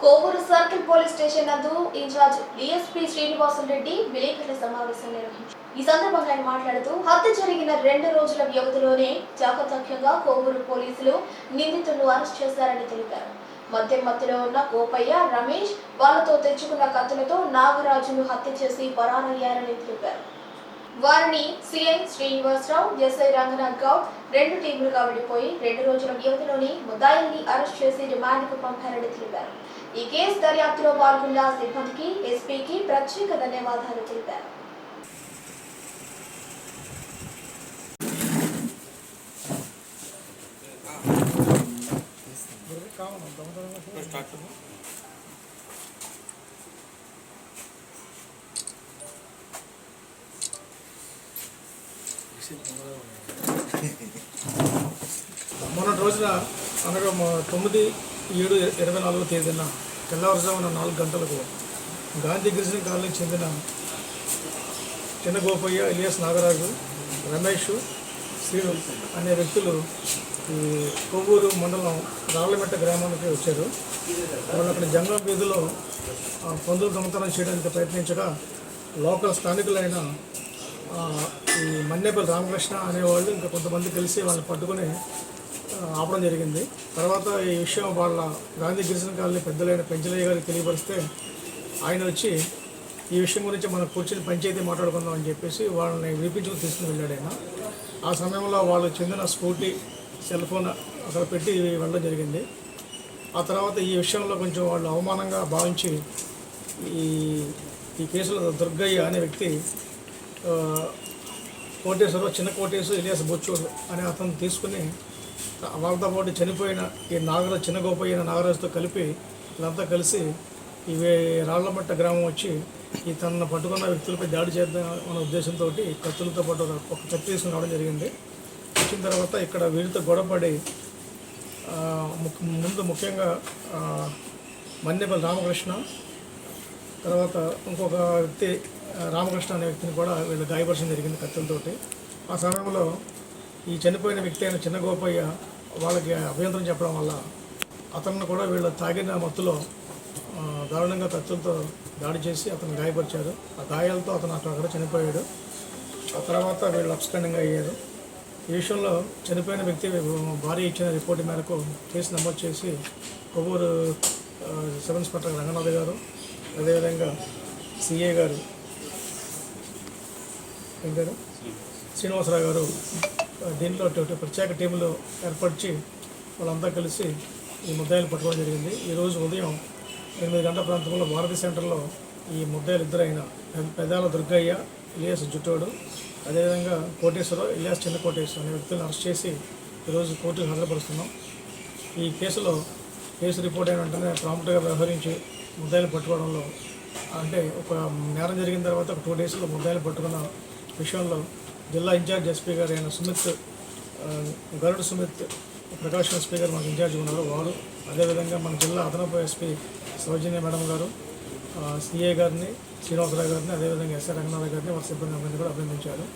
Kovur circle police station నందు incharge DSP Srinivasulu Reddy విలేకరుల సమావేశం నిర్వహించారు. ఈ సందర్భంగా ఆయన మాట్లాడుతూ హత్య జరిగిన 2 రోజుల వ్యవధిలోనే చాకచక్యంగా కోవూరు పోలీసులు నిందితులను అరెస్ట్ చేశారని తెలిపారు. మద్యం మత్తులో ఉన్న గోపయ్య, రమేష్ వాళ్లతో తెచ్చుకున్న కత్తులతో నాగరాజును హత్య చేసి పరారయ్యారని తెలిపారు. వారిని సిఐ శ్రీనివాసరావు, ఎస్ఐ రంగనాథ్ గౌడ్ 2 టీములుగా విడిపోయి 2 రోజుల వ్యవధిలోనే ముద్దాయిల్ని అరెస్ట్ చేసి రిమాండ్కు పంపారని తెలిపారు. ఈ కేసు దర్యాప్తులో పాల్గొన్న సిబ్బందికి, ఎస్పీకి ప్రత్యేక ధన్యవాదాలు తెలిపారు. మొన్నటి రోజున అనగా 9/7/24 తేదీన తెల్లవారుజామున 4 గంటలకు గాంధీ గిరిజన కాలనీకి చెందిన చిన్న గోపయ్య, ఇలియాస్ నాగరాజు, రమేష్, శ్రీను అనే వ్యక్తులు ఈ కొవ్వూరు మండలం రాళ్లమెట్ట గ్రామానికి వచ్చారు. వాళ్ళు అక్కడ జంగం వీధిలో పందులు దొంగతనం చేయడానికి ప్రయత్నించగా లోకల్ స్థానికులైన ఈ మన్నేపల్లి రామకృష్ణ అనేవాళ్ళు ఇంకా కొంతమంది కలిసి వాళ్ళని పట్టుకుని ఆపడం జరిగింది. తర్వాత ఈ విషయం వాళ్ళ గాంధీ గిరిజన కాలనీ పెద్దలైన పెంచలయ్య గారికి తెలియపరిస్తే ఆయన వచ్చి ఈ విషయం గురించి మనం కూర్చొని పంచాయతీ మాట్లాడుకుందాం అని చెప్పేసి వాళ్ళని వినిపించుకుని తీసుకుని వెళ్ళాడు ఆయన. ఆ సమయంలో వాళ్ళు చెందిన స్కూటీ, సెల్ ఫోన్ అక్కడ పెట్టి వెళ్ళడం జరిగింది. ఆ తర్వాత ఈ విషయంలో కొంచెం వాళ్ళు అవమానంగా భావించి ఈ కేసులో దుర్గయ్య అనే వ్యక్తి కోటేశ్వరరావు, చిన్న కోటేశ్వర, ఇలియాస్ బొచ్చూరు అనే అతను తీసుకుని వాళ్ళతో పాటు చనిపోయిన ఈ నాగరాజు, చిన్న గోపయ్య నాగరాజుతో కలిపి వీళ్ళంతా కలిసి ఇవి రాళ్లమట్ట గ్రామం వచ్చి ఈ తనను పట్టుకున్న వ్యక్తులపై దాడి చేద్దాం అనే ఉద్దేశంతో కత్తులతో పాటు ఒక కత్తి తీసుకుని రావడం జరిగింది. వచ్చిన తర్వాత ఇక్కడ వీరితో గొడవపడి ముఖ్యంగా మన్నేపల్లి రామకృష్ణ, తర్వాత ఇంకొక వ్యక్తి రామకృష్ణ అనే వ్యక్తిని కూడా వీళ్ళు గాయపరచడం జరిగింది కత్తులతోటి. ఆ సమయంలో ఈ చనిపోయిన వ్యక్తి అయిన చిన్న గోపయ్య వాళ్ళకి అభ్యంతరం చెప్పడం వల్ల అతన్ని కూడా వీళ్ళు తాగిన మత్తులో దారుణంగా కత్తులతో దాడి చేసి అతను గాయపరిచారు. ఆ గాయాలతో అతను అక్కడ చనిపోయాడు. ఆ తర్వాత వీళ్ళు అప్స్టాండింగ్ అయ్యారు. ఈ విషయంలో చనిపోయిన వ్యక్తి భార్య ఇచ్చిన రిపోర్టు మేరకు కేసు నమోదు చేసి కొవ్వూరు సబ్ ఇన్స్పెక్టర్ రంగనాథ్ గారు, అదేవిధంగా సిఏ గారు శ్రీనివాసరావు గారు దీంట్లో ప్రత్యేక టీములు ఏర్పరిచి వాళ్ళంతా కలిసి ఈ ముద్దాయిలు పట్టుకోవడం జరిగింది. ఈరోజు ఉదయం 8 గంటల ప్రాంతంలో భారతీ సెంటర్లో ఈ ముద్దాయిలు ఇద్దరైన పెదాల దుర్గయ్య, ఇలియాస్ జుట్టోడు, అదేవిధంగా కోటేశ్వరరావు, ఇలియాస్ చిన్న కోటేశ్వర అనే వ్యక్తులను అరెస్ట్ చేసి ఈరోజు కోర్టుకు హాజరుపరుస్తున్నాం. ఈ కేసులో కేసు రిపోర్ట్ అయిన వెంటనే ప్రాంప్ట్గా వ్యవహరించి ముద్దాయిలు పట్టుకోవడంలో, అంటే ఒక నేరం జరిగిన తర్వాత ఒక 2 డేస్లో ముద్దాయిలు పట్టుకున్న విషయంలో జిల్లా ఇన్ఛార్జ్ ఎస్పీ గారు అయిన గరుడు సుమిత్ ప్రకాష్ ఎస్పీ గారు మనకు ఇన్ఛార్జ్ ఉన్నారు. వారు, అదేవిధంగా మన జిల్లా అదనపు ఎస్పీ సౌజన్య మేడం గారు, సిఏ గారిని, శ్రీనివాసరావు గారిని, అదేవిధంగా ఎస్ఆర్ రంగనాథ్ గారిని వారి సిబ్బంది కూడా అభినందించారు.